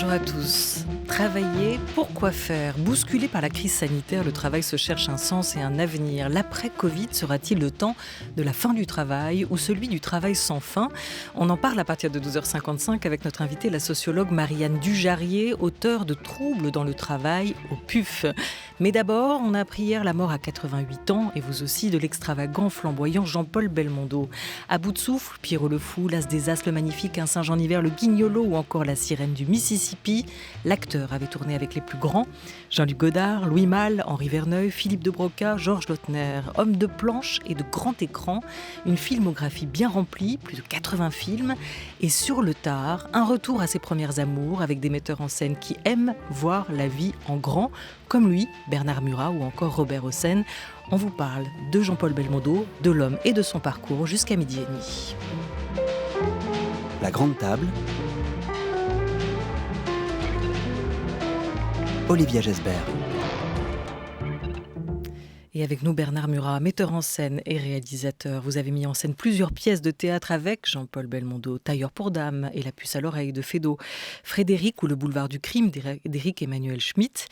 Bonjour à tous. Travailler, pourquoi faire ? Bousculé par la crise sanitaire, le travail se cherche un sens et un avenir. L'après-Covid sera-t-il le temps de la fin du travail ou celui du travail sans fin ? On en parle à partir de 12h55 avec notre invitée, la sociologue Marianne Dujarrier, auteure de Troubles dans le travail au PUF. Mais d'abord, on a appris hier la mort à 88 ans, et vous aussi, de l'extravagant, flamboyant Jean-Paul Belmondo. À bout de souffle, Pierrot le Fou, l'As des As, le Magnifique, un Saint-Jean d'hiver, le Guignolo ou encore la Sirène du Mississippi, l'acteur avait tourné avec les plus grands, Jean-Luc Godard, Louis Malle, Henri Verneuil, Philippe de Broca, Georges Lautner. Homme de planche et de grand écran, une filmographie bien remplie, plus de 80 films, et sur le tard, un retour à ses premières amours avec des metteurs en scène qui aiment voir la vie en grand, comme lui, Bernard Murat ou encore Robert Hossein. On vous parle de Jean-Paul Belmondo, de l'homme et de son parcours jusqu'à 12h30. La grande table. Olivia Gesbert. Et avec nous Bernard Murat, metteur en scène et réalisateur. Vous avez mis en scène plusieurs pièces de théâtre avec Jean-Paul Belmondo, Tailleur pour dames et La puce à l'oreille de Feydeau, Frédéric ou Le boulevard du crime d'Éric Emmanuel Schmitt.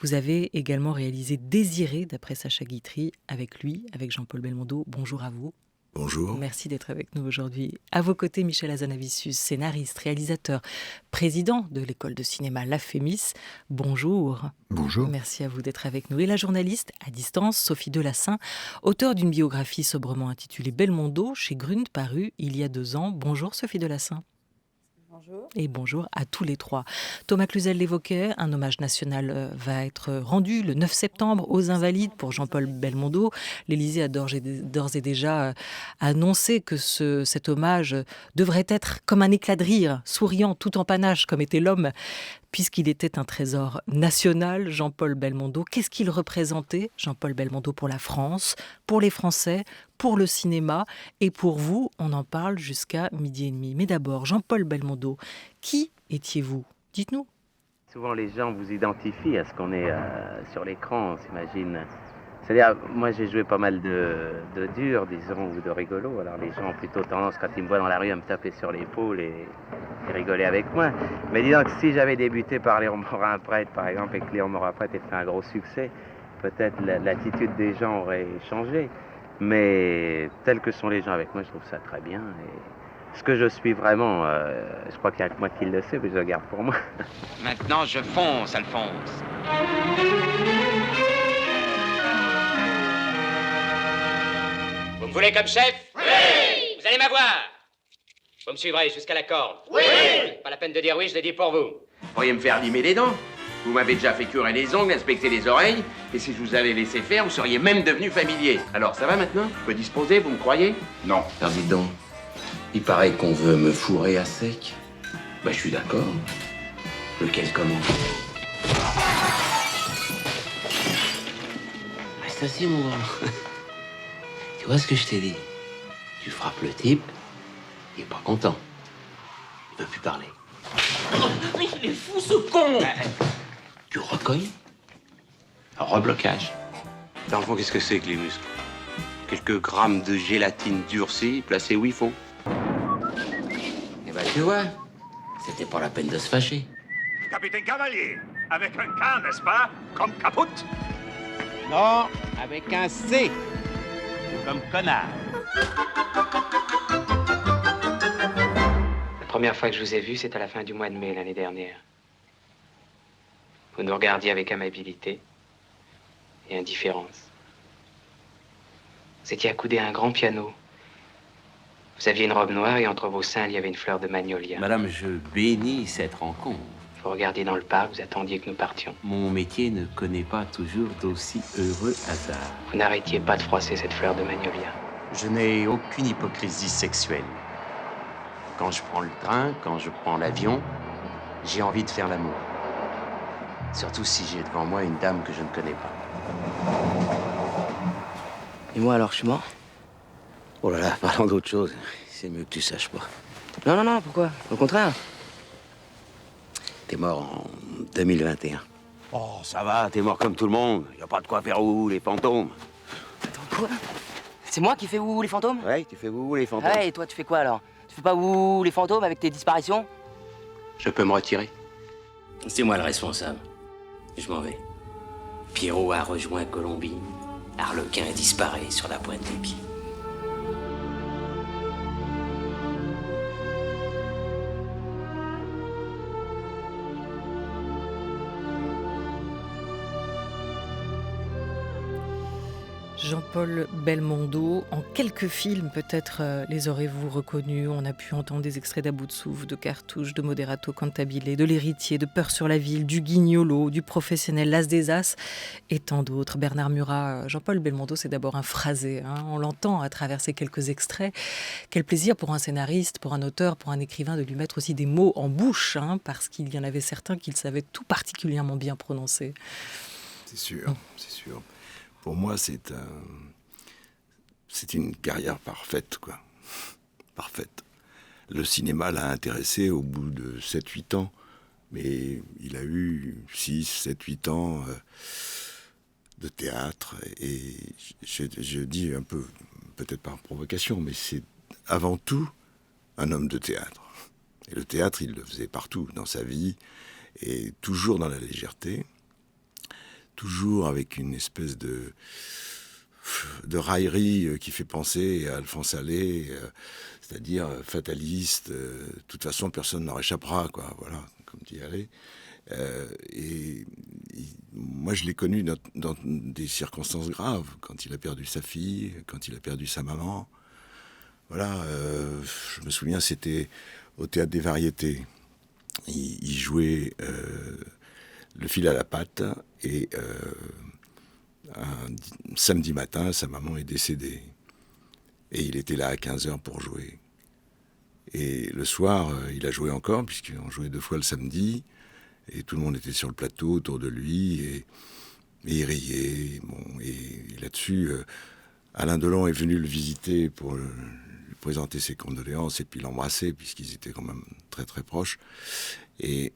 Vous avez également réalisé Désiré d'après Sacha Guitry avec lui, avec Jean-Paul Belmondo. Bonjour à vous. Bonjour. Merci d'être avec nous aujourd'hui. À vos côtés, Michel Hazanavicius, scénariste, réalisateur, président de l'école de cinéma La Fémis. Bonjour. Bonjour. Merci à vous d'être avec nous. Et la journaliste à distance, Sophie Delassin, auteure d'une biographie sobrement intitulée Belmondo, chez Grund, parue il y a 2 ans. Bonjour Sophie Delassin. Bonjour. Et bonjour à tous les trois. Thomas Cluzel l'évoquait, un hommage national va être rendu le 9 septembre aux Invalides pour Jean-Paul Belmondo. L'Élysée a d'ores et déjà annoncé que cet hommage devrait être comme un éclat de rire, souriant, tout en panache, comme était l'homme, puisqu'il était un trésor national, Jean-Paul Belmondo. Qu'est-ce qu'il représentait, Jean-Paul Belmondo, pour la France, pour les Français, pour le cinéma et pour vous? On en parle jusqu'à 12h30. Mais d'abord, Jean-Paul Belmondo, qui étiez-vous? Dites-nous. Souvent, les gens vous identifient à ce qu'on est sur l'écran, on s'imagine. C'est-à-dire, moi, j'ai joué pas mal de dur, disons, ou de rigolo. Alors, les gens ont plutôt tendance, quand ils me voient dans la rue, à me taper sur l'épaule et rigoler avec moi. Mais disons que si j'avais débuté par Léon Morin-Prêtre, par exemple, et que Léon Morin-Prêtre ait fait un gros succès, peut-être l'attitude des gens aurait changé. Mais tels que sont les gens avec moi, je trouve ça très bien. Et ce que je suis vraiment, je crois qu'il n'y a que moi qui le sais, mais je le garde pour moi. Maintenant, je fonce, Alphonse. Vous me voulez comme chef? Oui! Vous allez m'avoir. Vous me suivrez jusqu'à la corde? Oui! Pas la peine de dire oui, je l'ai dit pour vous. Vous pourriez me faire limer les dents. Vous m'avez déjà fait curer les ongles, inspecter les oreilles. Et si je vous avais laissé faire, vous seriez même devenu familier. Alors, ça va maintenant? Je peux disposer, vous me croyez? Non. Alors, dites donc. Il paraît qu'on veut me fourrer à sec. Bah, je suis d'accord. Lequel commence? Reste assis, mon grand. Tu vois ce que je t'ai dit? Tu frappes le type, il est pas content. Il veut plus parler. Il est fou, ce con! Tu recognes? Un reblocage. Dans le fond, qu'est-ce que c'est que les muscles? Quelques grammes de gélatine durcie placés où il faut. Eh ben, tu vois, c'était pas la peine de se fâcher. Capitaine Cavalier, avec un K, n'est-ce pas? Comme Caput? Non, avec un C. Comme connard. La première fois que je vous ai vu, c'est à la fin du mois de mai l'année dernière. Vous nous regardiez avec amabilité et indifférence. Vous étiez accoudé à un grand piano. Vous aviez une robe noire et entre vos seins, il y avait une fleur de magnolia. Madame, je bénis cette rencontre. Vous regardiez dans le parc, vous attendiez que nous partions. Mon métier ne connaît pas toujours d'aussi heureux hasard. Vous n'arrêtiez pas de froisser cette fleur de magnolia. Je n'ai aucune hypocrisie sexuelle. Quand je prends le train, quand je prends l'avion, j'ai envie de faire l'amour. Surtout si j'ai devant moi une dame que je ne connais pas. Et moi alors, je suis mort? Oh là là, parlons d'autre chose. C'est mieux que tu saches pas. Non, pourquoi? Au contraire. T'es mort en 2021. Oh, ça va, t'es mort comme tout le monde. Y a pas de quoi faire les fantômes. Attends, quoi? C'est moi qui fais ouh les fantômes? Ouais, tu fais les fantômes. Ouais, et toi tu fais quoi alors? Tu fais pas ouh les fantômes avec tes disparitions? Je peux me retirer. C'est moi le responsable. Je m'en vais. Pierrot a rejoint Colombine. Harlequin disparaît sur la pointe des pieds. Jean-Paul Belmondo, en quelques films peut-être les aurez-vous reconnus. On a pu entendre des extraits d'À bout de souffle, de Cartouche, de Moderato Cantabile, de L'Héritier, de Peur sur la ville, du Guignolo, du Professionnel, L'As des As et tant d'autres. Bernard Murat, Jean-Paul Belmondo, c'est d'abord un phrasé. On l'entend à travers ces quelques extraits. Quel plaisir pour un scénariste, pour un auteur, pour un écrivain de lui mettre aussi des mots en bouche, parce qu'il y en avait certains qu'il savait tout particulièrement bien prononcer. C'est sûr, c'est sûr. Pour moi, c'est une carrière parfaite, quoi. Parfaite. Le cinéma l'a intéressé au bout de 7-8 ans, mais il a eu 6, 7, 8 ans de théâtre, et je dis un peu, peut-être par provocation, mais c'est avant tout un homme de théâtre. Et le théâtre, il le faisait partout dans sa vie, et toujours dans la légèreté, toujours avec une espèce de raillerie qui fait penser à Alphonse Allais, c'est-à-dire fataliste. De toute façon, personne n'en échappera, quoi. Voilà, comme dit Allais. Moi, je l'ai connu dans des circonstances graves, quand il a perdu sa fille, quand il a perdu sa maman. Voilà, je me souviens, c'était au Théâtre des Variétés. Il jouait Le fil à la patte, et un samedi matin, sa maman est décédée. Et il était là à 15h pour jouer. Et le soir, il a joué encore, puisqu'on jouait 2 fois le samedi, et tout le monde était sur le plateau autour de lui, et il riait. Bon, et là-dessus, Alain Delon est venu le visiter pour lui présenter ses condoléances, et puis l'embrasser, puisqu'ils étaient quand même très très proches. Et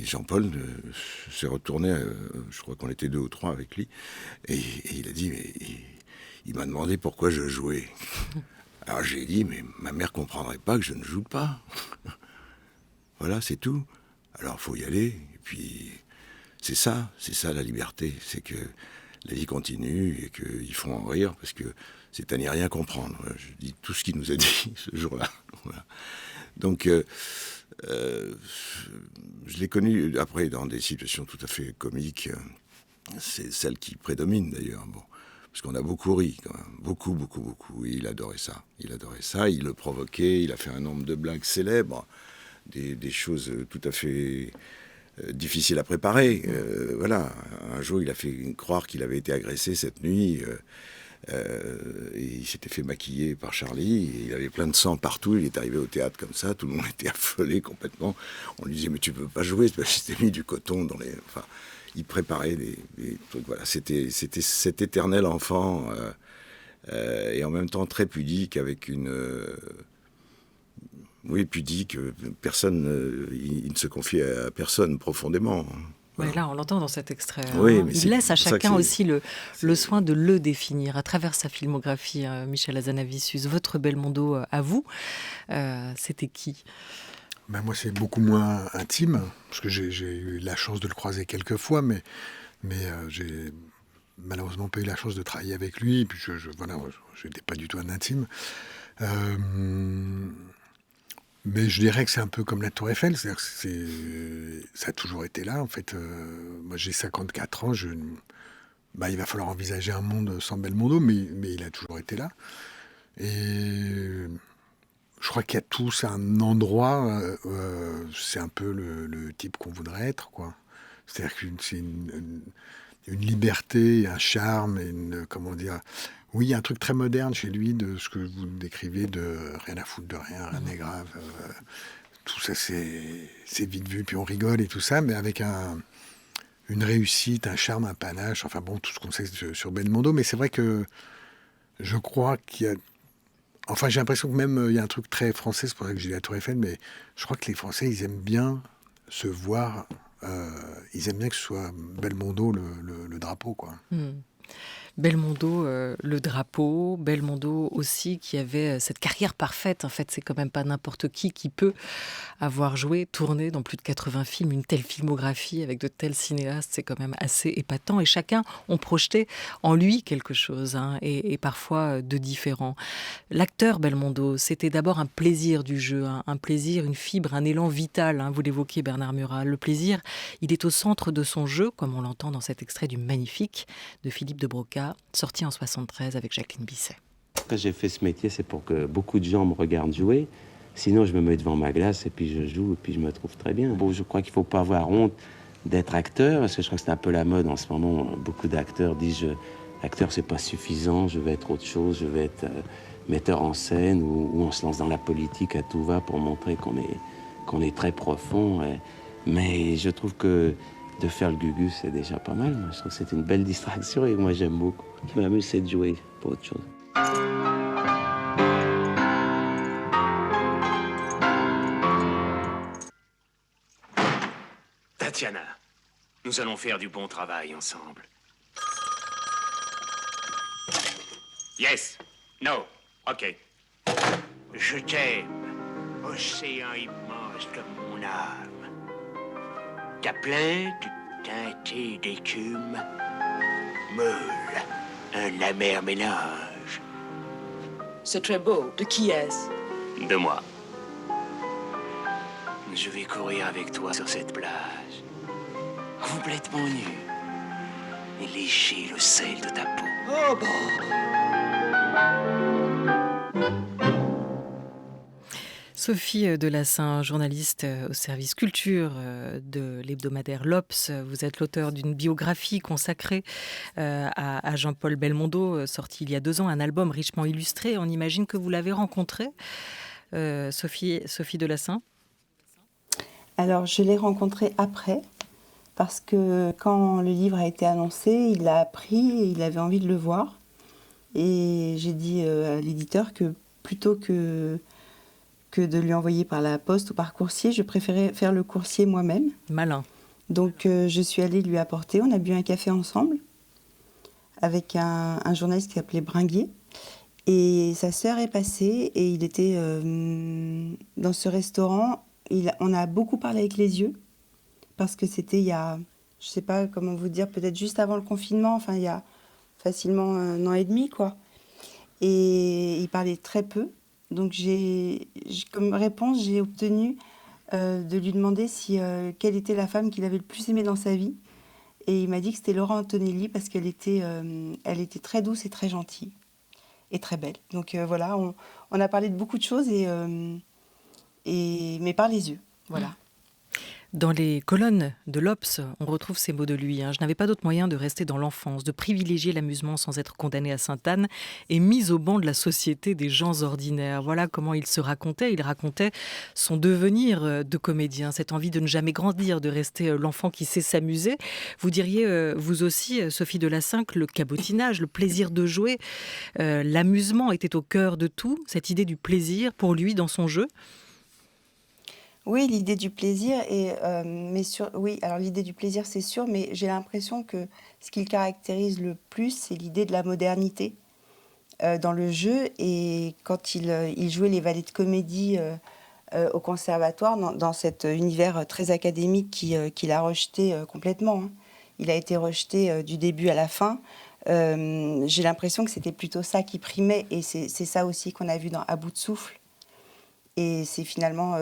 Jean-Paul s'est retourné, je crois qu'on était 2 ou 3 avec lui, et il a dit, mais il m'a demandé pourquoi je jouais. Alors j'ai dit, mais ma mère comprendrait pas que je ne joue pas. Voilà, c'est tout. Alors faut y aller, et puis c'est ça la liberté, c'est que la vie continue et qu'il faut en rire, parce que c'est à n'y rien comprendre. Je dis tout ce qu'il nous a dit ce jour-là. Voilà. Donc... je l'ai connu après dans des situations tout à fait comiques. C'est celle qui prédomine d'ailleurs. Bon, parce qu'on a beaucoup ri, quand même. Beaucoup. Et il adorait ça. Il le provoquait. Il a fait un nombre de blagues célèbres, des choses tout à fait difficiles à préparer. Voilà. Un jour, il a fait croire qu'il avait été agressé cette nuit. Et il s'était fait maquiller par Charlie, et il avait plein de sang partout. Il est arrivé au théâtre comme ça, tout le monde était affolé complètement. On lui disait, mais tu peux pas jouer, c'est parce que c'était mis du coton dans les... Enfin, il préparait des trucs, voilà. C'était cet éternel enfant, et en même temps très pudique, avec une... oui, pudique, personne... il ne se confiait à personne profondément. Ouais, là, on l'entend dans cet extrait. Oui, mais il laisse à chacun aussi le soin de le définir à travers sa filmographie. Michel Hazanavicius, votre Belmondo à vous, c'était qui ? Moi, c'est beaucoup moins intime, parce que j'ai eu la chance de le croiser quelques fois, mais j'ai malheureusement pas eu la chance de travailler avec lui. Et puis je n'étais pas du tout un intime. Mais je dirais que c'est un peu comme la Tour Eiffel, c'est-à-dire que ça a toujours été là, en fait. Moi, j'ai 54 ans, il va falloir envisager un monde sans Belmondo, mais il a toujours été là. Et je crois qu'il y a tous un endroit, c'est un peu le type qu'on voudrait être, quoi. C'est-à-dire que c'est une liberté, un charme, et comment dire... Oui, il y a un truc très moderne chez lui, de ce que vous décrivez, de rien à foutre de rien n'est grave. Tout ça, c'est vite vu, puis on rigole et tout ça, mais avec une réussite, un charme, un panache, enfin bon, tout ce qu'on sait sur Belmondo. Mais c'est vrai que je crois qu'il y a... Enfin, j'ai l'impression que même, il y a un truc très français, c'est pour ça que j'ai dit la Tour Eiffel, mais je crois que les Français, ils aiment bien se voir, ils aiment bien que ce soit Belmondo le drapeau, quoi. Belmondo, le drapeau, Belmondo aussi qui avait cette carrière parfaite. En fait, c'est quand même pas n'importe qui peut avoir joué, tourné dans plus de 80 films, une telle filmographie avec de tels cinéastes, c'est quand même assez épatant. Et chacun ont projeté en lui quelque chose, et parfois de différent. L'acteur Belmondo, c'était d'abord un plaisir du jeu, un plaisir, une fibre, un élan vital. Vous l'évoquiez, Bernard Murat. Le plaisir, il est au centre de son jeu, comme on l'entend dans cet extrait du Magnifique de Philippe de Broca, sorti en 73 avec Jacqueline Bisset. Quand j'ai fait ce métier, c'est pour que beaucoup de gens me regardent jouer. Sinon, je me mets devant ma glace et puis je joue et puis je me trouve très bien. Bon, je crois qu'il ne faut pas avoir honte d'être acteur, parce que je crois que c'est un peu la mode en ce moment. Beaucoup d'acteurs disent acteur, c'est pas suffisant, je vais être autre chose, je vais être metteur en scène, ou on se lance dans la politique à tout va pour montrer qu'on est très profond. Mais je trouve que de faire le gugu, c'est déjà pas mal. Moi, je trouve que c'est une belle distraction et moi, j'aime beaucoup. Ce qui m'amuse, c'est de jouer, pas autre chose. Tatiana, nous allons faire du bon travail ensemble. Yes. No. OK. Je t'aime, océan immense comme mon âme. Ta plainte teintée d'écume, meule, un amer mélange. C'est très beau. De qui est-ce? De moi. Je vais courir avec toi sur cette plage, complètement nu, et lécher le sel de ta peau. Oh bon. Sophie Delassin, journaliste au service culture de l'hebdomadaire L'Obs. Vous êtes l'auteur d'une biographie consacrée à Jean-Paul Belmondo, sorti il y a 2 ans, un album richement illustré. On imagine que vous l'avez rencontré, Sophie Delassin. Alors, je l'ai rencontré après, parce que quand le livre a été annoncé, il l'a appris et il avait envie de le voir. Et j'ai dit à l'éditeur que plutôt que de lui envoyer par la poste ou par coursier, je préférais faire le coursier moi-même. Malin. Donc, je suis allée lui apporter. On a bu un café ensemble avec un journaliste qui s'appelait Bringuier. Et sa sœur est passée et il était dans ce restaurant. On a beaucoup parlé avec les yeux, parce que c'était il y a, je ne sais pas comment vous dire, peut-être juste avant le confinement, enfin il y a facilement 1 an et demi, quoi. Et il parlait très peu. Donc comme réponse, j'ai obtenu de lui demander quelle était la femme qu'il avait le plus aimée dans sa vie. Et il m'a dit que c'était Laura Antonelli, parce qu'elle était très douce et très gentille, et très belle. Donc voilà, on a parlé de beaucoup de choses, mais par les yeux, voilà. Dans les colonnes de l'Obs, on retrouve ces mots de lui. Je n'avais pas d'autre moyen de rester dans l'enfance, de privilégier l'amusement sans être condamné à Sainte-Anne et mis au banc de la société des gens ordinaires. Voilà comment il se racontait. Il racontait son devenir de comédien, cette envie de ne jamais grandir, de rester l'enfant qui sait s'amuser. Vous diriez, vous aussi, Sophie Delassin, que le cabotinage, le plaisir de jouer, l'amusement était au cœur de tout, cette idée du plaisir pour lui dans son jeu? Oui, l'idée du plaisir, oui, alors l'idée du plaisir, c'est sûr, mais j'ai l'impression que ce qui le caractérise le plus, c'est l'idée de la modernité dans le jeu. Et quand il jouait les valets de comédie au conservatoire, dans cet univers très académique qu'il a rejeté complètement, il a été rejeté du début à la fin. J'ai l'impression que c'était plutôt ça qui primait, et c'est ça aussi qu'on a vu dans À bout de souffle. Et c'est finalement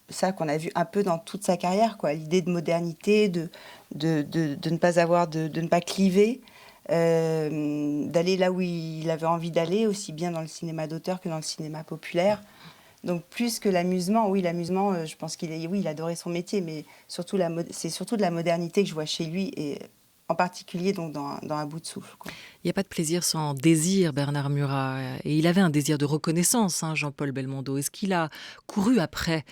ça qu'on a vu un peu dans toute sa carrière, quoi. L'idée de modernité, de ne pas avoir, de ne pas cliver, d'aller là où il avait envie d'aller, aussi bien dans le cinéma d'auteur que dans le cinéma populaire. Donc plus que l'amusement, oui, l'amusement, je pense il adorait son métier, mais surtout c'est surtout de la modernité que je vois chez lui, et en particulier donc dans À bout de souffle, quoi. Il n'y a pas de plaisir sans désir, Bernard Murat. Et il avait un désir de reconnaissance, Jean-Paul Belmondo. Est-ce qu'il a couru après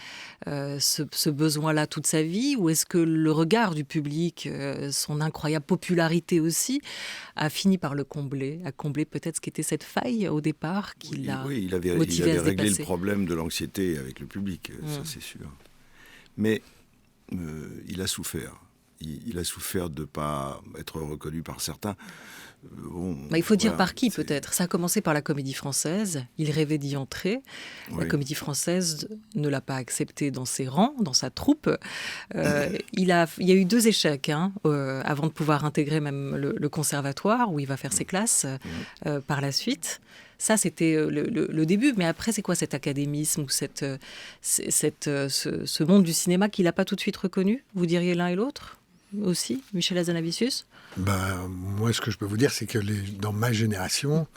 ce besoin-là toute sa vie, ou est-ce que le regard du public, son incroyable popularité aussi, a fini par le combler, a comblé peut-être ce qu'était cette faille au départ qui l'a motivé à se dépasser? Il avait réglé le problème de l'anxiété avec le public, ça c'est sûr. Mais il a souffert. il a souffert de ne pas être reconnu par certains. Bon, il faut dire voilà, par qui peut-être. Ça a commencé par la Comédie Française. Il rêvait d'y entrer. Oui. La Comédie Française ne l'a pas accepté dans ses rangs, dans sa troupe. Il y a eu 2 échecs avant de pouvoir intégrer même le conservatoire où il va faire ses classes par la suite. Ça, c'était le début. Mais après, c'est quoi cet académisme ou ce monde du cinéma qu'il n'a pas tout de suite reconnu? Vous diriez l'un et l'autre aussi, Michel Hazanavicius? Moi, ce que je peux vous dire, c'est que dans ma génération,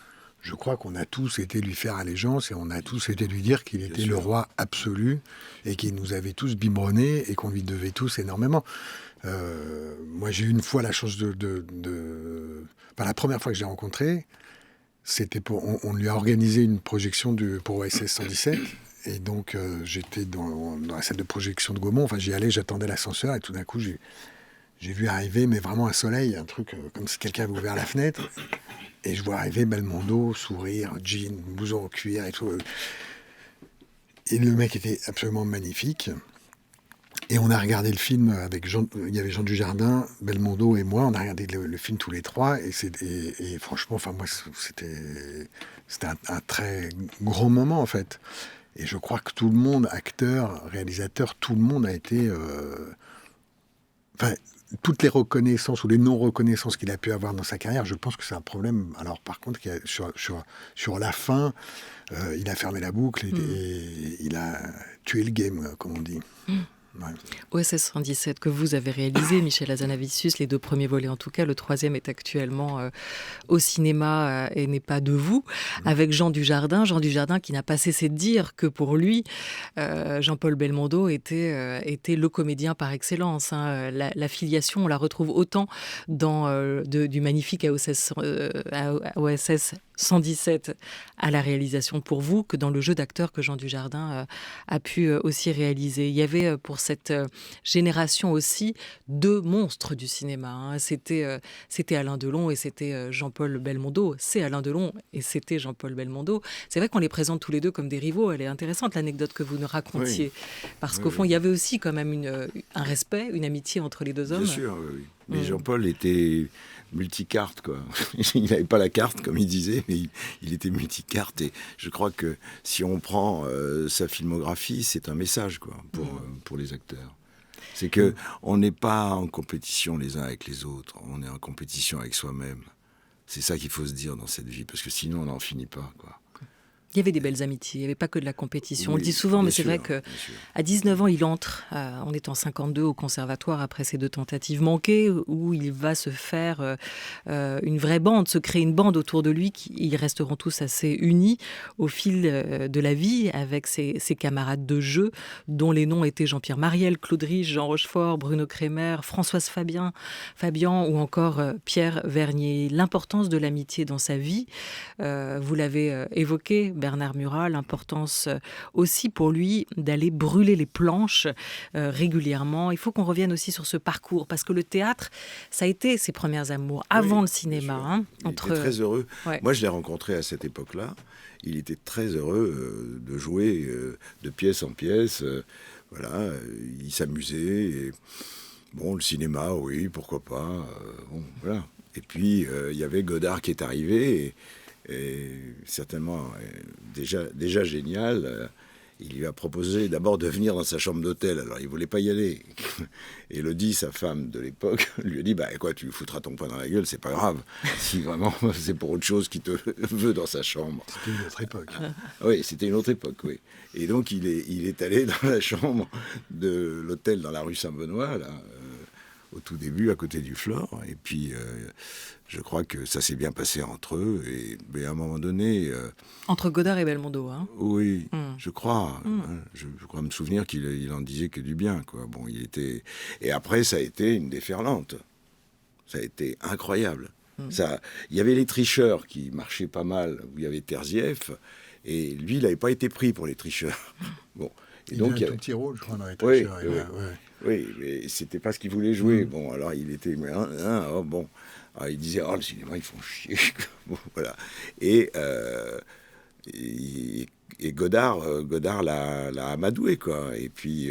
je crois qu'on a tous été lui faire allégeance et on a tous été lui dire qu'il était le roi absolu et qu'il nous avait tous biberonnés et qu'on lui devait tous énormément. Moi, j'ai eu une fois la chance la première fois que je l'ai rencontré, c'était on lui a organisé une projection pour OSS 117. Et donc, j'étais dans la salle de projection de Gaumont. Enfin, j'y allais, j'attendais l'ascenseur et tout d'un coup, j'ai vu arriver, mais vraiment un soleil, un truc comme si quelqu'un avait ouvert la fenêtre. Et je vois arriver Belmondo, sourire, jean, blouson en cuir et tout. Et le mec était absolument magnifique. Et on a regardé le film avec il y avait Jean Dujardin, Belmondo et moi. On a regardé le film tous les 3. Et franchement, enfin, moi, c'était un très grand moment, en fait. Et je crois que tout le monde, acteur, réalisateur, tout le monde a été... toutes les reconnaissances ou les non-reconnaissances qu'il a pu avoir dans sa carrière, je pense que c'est un problème. Alors, par contre, sur la fin, il a fermé la boucle et il a tué le game, comme on dit. Ouais. OSS 117 que vous avez réalisé, Michel Hazanavicius, les 2 premiers volets en tout cas, le 3e est actuellement au cinéma et n'est pas de vous, avec Jean Dujardin qui n'a pas cessé de dire que pour lui, Jean-Paul Belmondo était le comédien par excellence. La filiation, on la retrouve autant dans du magnifique OSS 117 à la réalisation pour vous que dans le jeu d'acteur que Jean Dujardin a pu aussi réaliser. Il y avait pour cette génération aussi 2 monstres du cinéma. C'était Alain Delon et c'était Jean-Paul Belmondo. C'est Alain Delon et c'était Jean-Paul Belmondo. C'est vrai qu'on les présente tous les 2 comme des rivaux. Elle est intéressante l'anecdote que vous nous racontiez. Oui. Parce qu'au fond, il y avait aussi quand même un respect, une amitié entre les 2 hommes. Bien sûr, oui. Mais Jean-Paul était multicarte, quoi. Il n'avait pas la carte, comme il disait, mais il était multicarte. Et je crois que si on prend sa filmographie, c'est un message, quoi, pour les acteurs. C'est que on n'est pas en compétition les uns avec les autres. On est en compétition avec soi-même. C'est ça qu'il faut se dire dans cette vie, parce que sinon, on n'en finit pas, quoi. Il y avait des belles amitiés, il n'y avait pas que de la compétition. On le dit souvent, mais c'est vrai qu'à 19 ans, il entre, en étant 52, au conservatoire, après ces 2 tentatives manquées, où il va se faire une vraie bande, se créer une bande autour de lui. Ils resteront tous assez unis au fil de la vie, avec ses camarades de jeu, dont les noms étaient Jean-Pierre Mariel, Claude Rich, Jean Rochefort, Bruno Kremer, Françoise Fabian ou encore Pierre Vernier. L'importance de l'amitié dans sa vie, vous l'avez évoqué, Bernard Murat, l'importance aussi pour lui d'aller brûler les planches régulièrement. Il faut qu'on revienne aussi sur ce parcours, parce que le théâtre, ça a été ses premières amours, avant le cinéma. Il était très heureux. Ouais. Moi, je l'ai rencontré à cette époque-là. Il était très heureux de jouer de pièce en pièce. Voilà, il s'amusait. Et... Bon, le cinéma, oui, pourquoi pas. Voilà. Et puis, il y avait Godard qui est arrivé... Et certainement déjà génial. Il lui a proposé d'abord de venir dans sa chambre d'hôtel. Alors, il ne voulait pas y aller. Élodie, sa femme de l'époque, lui a dit « quoi, tu foutras ton poing dans la gueule, c'est pas grave. Si vraiment c'est pour autre chose qu'il te veut dans sa chambre. » C'était une autre époque. Oui, c'était une autre époque, oui. Et donc, il est allé dans la chambre de l'hôtel dans la rue Saint-Benoît, là, au tout début, à côté du Flore. Et puis, je crois que ça s'est bien passé entre eux. Mais à un moment donné... Entre Godard et Belmondo, hein. Oui, je crois. Je crois me souvenir qu'il en disait que du bien, quoi. Bon, il était... Et après, ça a été une déferlante. Ça a été incroyable. Il y avait les tricheurs qui marchaient pas mal, où il y avait Terzieff. Et lui, il n'avait pas été pris pour les tricheurs. Bon. Et il donc, a un tout petit rôle, je crois, dans les tricheurs. Oui, mais c'était pas ce qu'il voulait jouer. Bon, alors il était... bon. Alors, il disait, le cinéma, ils font chier. Bon, voilà. Et Godard l'a amadoué, quoi. Et puis,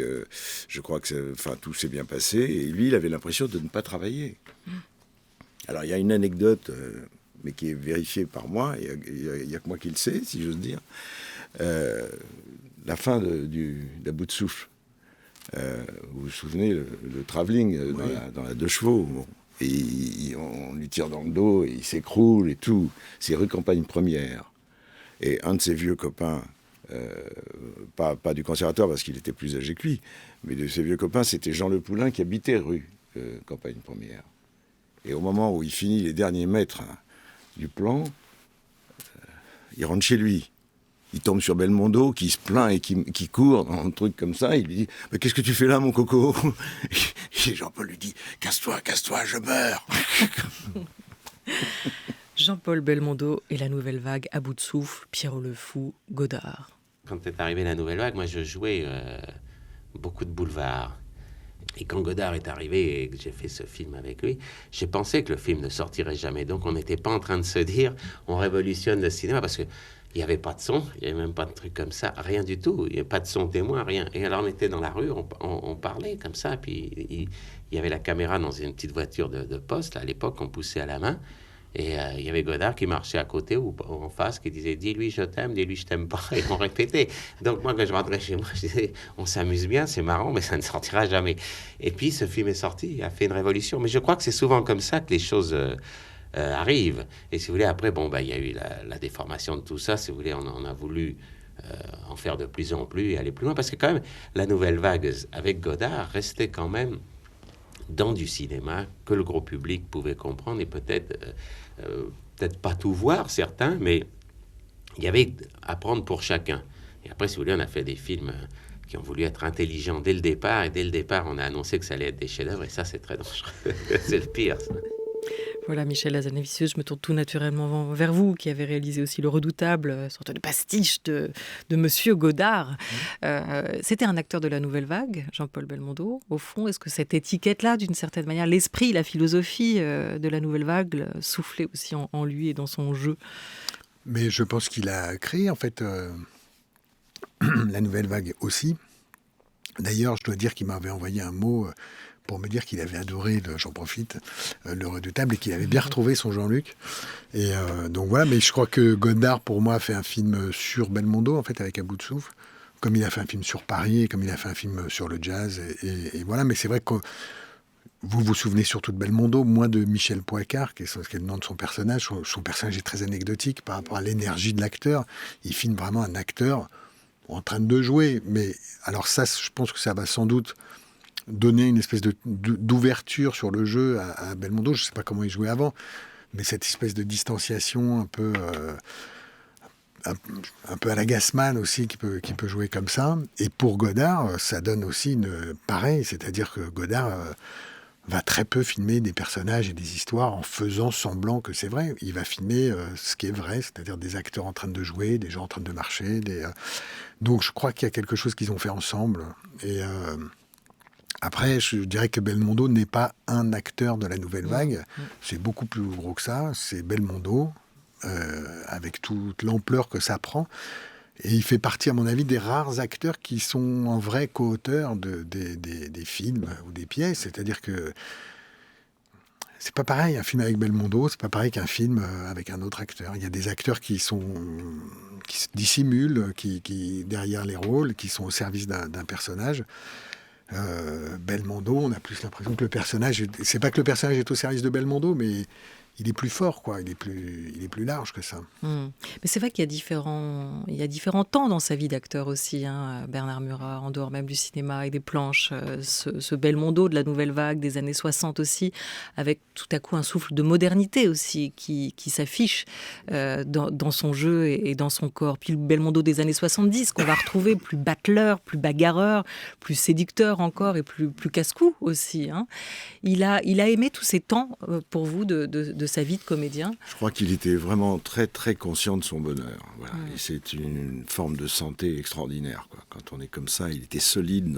je crois que tout s'est bien passé. Et lui, il avait l'impression de ne pas travailler. Alors, il y a une anecdote, mais qui est vérifiée par moi. Il n'y a que moi qui le sais, si j'ose dire. La fin d'À bout de souffle. Vous vous souvenez, le travelling dans la 2 chevaux. Bon. Et on lui tire dans le dos, et il s'écroule et tout. C'est rue Campagne Première. Et un de ses vieux copains, pas du conservatoire parce qu'il était plus âgé que lui, mais de ses vieux copains, c'était Jean Le Poulain qui habitait rue Campagne Première. Et au moment où il finit les derniers mètres du plan, il rentre chez lui. Il tombe sur Belmondo, qui se plaint et qui court dans un truc comme ça. Il lui dit « Mais qu'est-ce que tu fais là, mon coco ?» Et Jean-Paul lui dit « Casse-toi, je meurs !» Jean-Paul Belmondo et la Nouvelle Vague, À bout de souffle, Pierrot le Fou, Godard. Quand est arrivée la Nouvelle Vague, moi je jouais beaucoup de boulevard. Et quand Godard est arrivé et que j'ai fait ce film avec lui, j'ai pensé que le film ne sortirait jamais. Donc on n'était pas en train de se dire on révolutionne le cinéma, parce que il n'y avait pas de son, il n'y avait même pas de truc comme ça, rien du tout. Il n'y avait pas de son témoin, rien. Et alors on était dans la rue, on parlait comme ça, puis il y avait la caméra dans une petite voiture de poste, là, à l'époque, on poussait à la main. Et il y avait Godard qui marchait à côté ou en face, qui disait « Dis-lui je t'aime, dis-lui je t'aime pas ». Et on répétait. Donc moi, quand je rentrais chez moi, je disais « On s'amuse bien, c'est marrant, mais ça ne sortira jamais ». Et puis ce film est sorti, il a fait une révolution. Mais je crois que c'est souvent comme ça que les choses arrivent. Et si vous voulez, après, il y a eu la déformation de tout ça. Si vous voulez, on a voulu en faire de plus en plus et aller plus loin. Parce que quand même, la Nouvelle Vague avec Godard restait quand même dans du cinéma que le gros public pouvait comprendre et peut-être pas tout voir, certains, mais il y avait à prendre pour chacun. Et après, si vous voulez, on a fait des films qui ont voulu être intelligents dès le départ, et dès le départ, on a annoncé que ça allait être des chefs-d'œuvre, et ça, c'est très dangereux. C'est le pire, ça. Voilà, Michel Hazanavicius, je me tourne tout naturellement vers vous, qui avez réalisé aussi Le Redoutable, sorte de pastiche de Monsieur Godard. C'était un acteur de la Nouvelle Vague, Jean-Paul Belmondo. Au fond, est-ce que cette étiquette-là, d'une certaine manière, l'esprit, la philosophie de la Nouvelle Vague soufflait aussi en lui et dans son jeu? Mais je pense qu'il a créé, en fait, la Nouvelle Vague aussi. D'ailleurs, je dois dire qu'il m'avait envoyé un mot pour me dire qu'il avait adoré, j'en profite, Le Redoutable, et qu'il avait bien retrouvé son Jean-Luc. Et donc voilà, mais je crois que Godard, pour moi, a fait un film sur Belmondo, en fait, avec À bout de souffle, comme il a fait un film sur Paris, et comme il a fait un film sur le jazz, et voilà. Mais c'est vrai que vous vous souvenez surtout de Belmondo, moins de Michel Poicart, qui est le nom de son personnage. Son personnage est très anecdotique par rapport à l'énergie de l'acteur. Il filme vraiment un acteur en train de jouer. Mais alors ça, je pense que ça va sans doute donner une espèce d'ouverture sur le jeu à Belmondo. Je ne sais pas comment il jouait avant, mais cette espèce de distanciation un peu à la Gassman aussi, qui peut jouer comme ça. Et pour Godard, ça donne aussi pareil, c'est-à-dire que Godard va très peu filmer des personnages et des histoires en faisant semblant que c'est vrai. Il va filmer ce qui est vrai, c'est-à-dire des acteurs en train de jouer, des gens en train de marcher. Donc je crois qu'il y a quelque chose qu'ils ont fait ensemble. Et après, je dirais que Belmondo n'est pas un acteur de la Nouvelle Vague. C'est beaucoup plus gros que ça. C'est Belmondo, avec toute l'ampleur que ça prend. Et il fait partie, à mon avis, des rares acteurs qui sont en vrai co-auteurs des films ou des pièces. C'est-à-dire que c'est pas pareil, un film avec Belmondo, c'est pas pareil qu'un film avec un autre acteur. Il y a des acteurs qui se dissimulent, qui derrière les rôles, qui sont au service d'un personnage. Belmondo, on a plus l'impression que le personnage... C'est pas que le personnage est au service de Belmondo, mais il est plus fort, quoi. Il est plus large que ça. Mais c'est vrai qu'il y a différents temps dans sa vie d'acteur aussi, hein. Bernard Murat, en dehors même du cinéma, avec des planches, ce Belmondo de la Nouvelle Vague des années 60 aussi, avec tout à coup un souffle de modernité aussi qui s'affiche dans son jeu et dans son corps. Puis le Belmondo des années 70 qu'on va retrouver plus battleur, plus bagarreur, plus séducteur encore et plus casse-cou aussi, hein. Il a aimé tous ces temps pour vous de sa vie de comédien. Je crois qu'il était vraiment très très conscient de son bonheur. Voilà. Et c'est une forme de santé extraordinaire, quoi. Quand on est comme ça, il était solide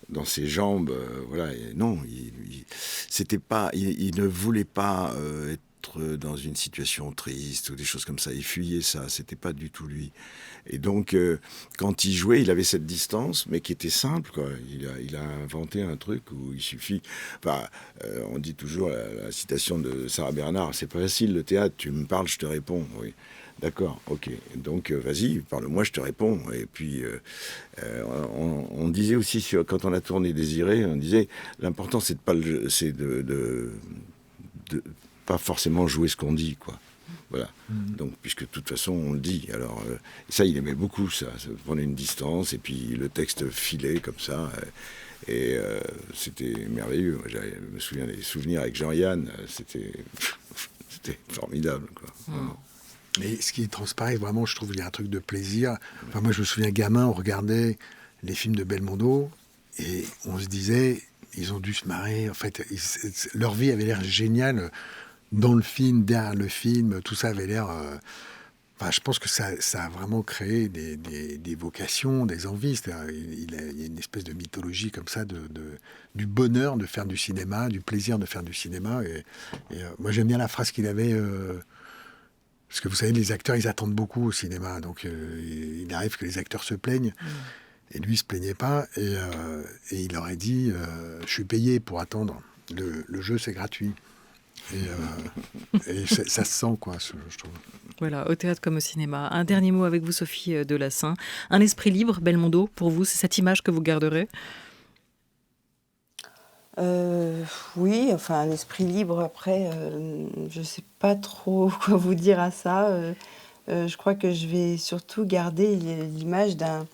dans ses jambes. Voilà. Et non, il ne voulait pas être être dans une situation triste ou des choses comme ça. Il fuyait ça, c'était pas du tout lui. Et donc, quand il jouait, il avait cette distance, mais qui était simple, quoi. Il a inventé un truc où il suffit... Enfin, on dit toujours la citation de Sarah Bernard, c'est pas facile le théâtre, tu me parles, je te réponds. Oui. D'accord, ok. Donc, vas-y, parle-moi, je te réponds. Et puis, on disait aussi, quand on a tourné Désiré, on disait, l'important, c'est de pas forcément jouer ce qu'on dit, quoi. Voilà. Donc, puisque de toute façon, on le dit. Alors, ça, il aimait beaucoup ça prenait une distance, et puis le texte filait comme ça. Et c'était merveilleux. Moi, je me souviens des souvenirs avec Jean-Yann. C'était formidable, quoi. Mais ce qui transparaît vraiment, je trouve, il y a un truc de plaisir. Enfin, moi, je me souviens, gamin, on regardait les films de Belmondo et on se disait, ils ont dû se marrer. En fait, leur vie avait l'air géniale dans le film, derrière le film. Tout ça avait l'air... Enfin, je pense que ça a vraiment créé des vocations, des envies. Il y a une espèce de mythologie comme ça du bonheur de faire du cinéma, du plaisir de faire du cinéma. Et moi, j'aime bien la phrase qu'il avait... Parce que vous savez, les acteurs, ils attendent beaucoup au cinéma. Donc, il arrive que les acteurs se plaignent. Et lui, il ne se plaignait pas. Et il aurait dit, je suis payé pour attendre. Le jeu, c'est gratuit. Et ça se sent, quoi, je trouve. Voilà, au théâtre comme au cinéma. Un dernier mot avec vous, Sophie Delassin. Un esprit libre, Belmondo, pour vous, c'est cette image que vous garderez ? Oui, enfin un esprit libre, après, je ne sais pas trop quoi vous dire à ça. Je crois que je vais surtout garder l'image d'un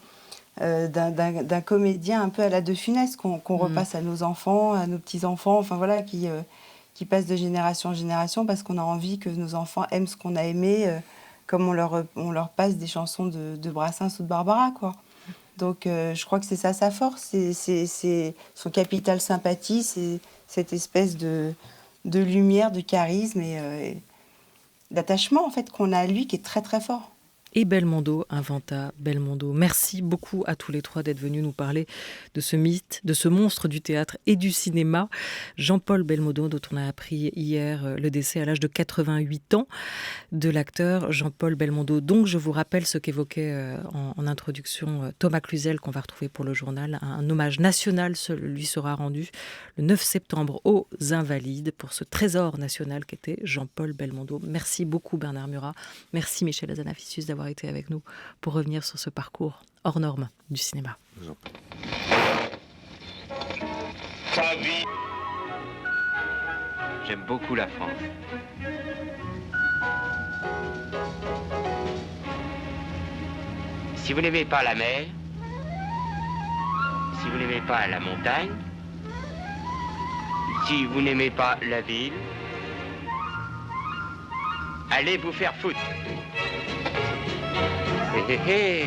comédien un peu à la De Funès, qu'on repasse à nos enfants, à nos petits-enfants, enfin voilà, qui passe de génération en génération, parce qu'on a envie que nos enfants aiment ce qu'on a aimé, comme on leur passe des chansons de Brassens ou de Barbara, quoi. Donc, je crois que c'est ça sa force, c'est son capital sympathie, c'est cette espèce de lumière, de charisme et d'attachement en fait qu'on a à lui qui est très très fort. Et Belmondo inventa Belmondo. Merci beaucoup à tous les trois d'être venus nous parler de ce mythe, de ce monstre du théâtre et du cinéma. Jean-Paul Belmondo, dont on a appris hier le décès à l'âge de 88 ans, de l'acteur Jean-Paul Belmondo. Donc, je vous rappelle ce qu'évoquait en introduction Thomas Cluzel, qu'on va retrouver pour le journal. Un hommage national lui sera rendu le 9 septembre aux Invalides pour ce trésor national qu'était Jean-Paul Belmondo. Merci beaucoup Bernard Murat. Merci Michel Hazanavicius d'avoir été avec nous pour revenir sur ce parcours hors norme du cinéma. Ta vie. J'aime beaucoup la France. Si vous n'aimez pas la mer, si vous n'aimez pas la montagne, si vous n'aimez pas la ville, allez vous faire foutre. Hé hé hé.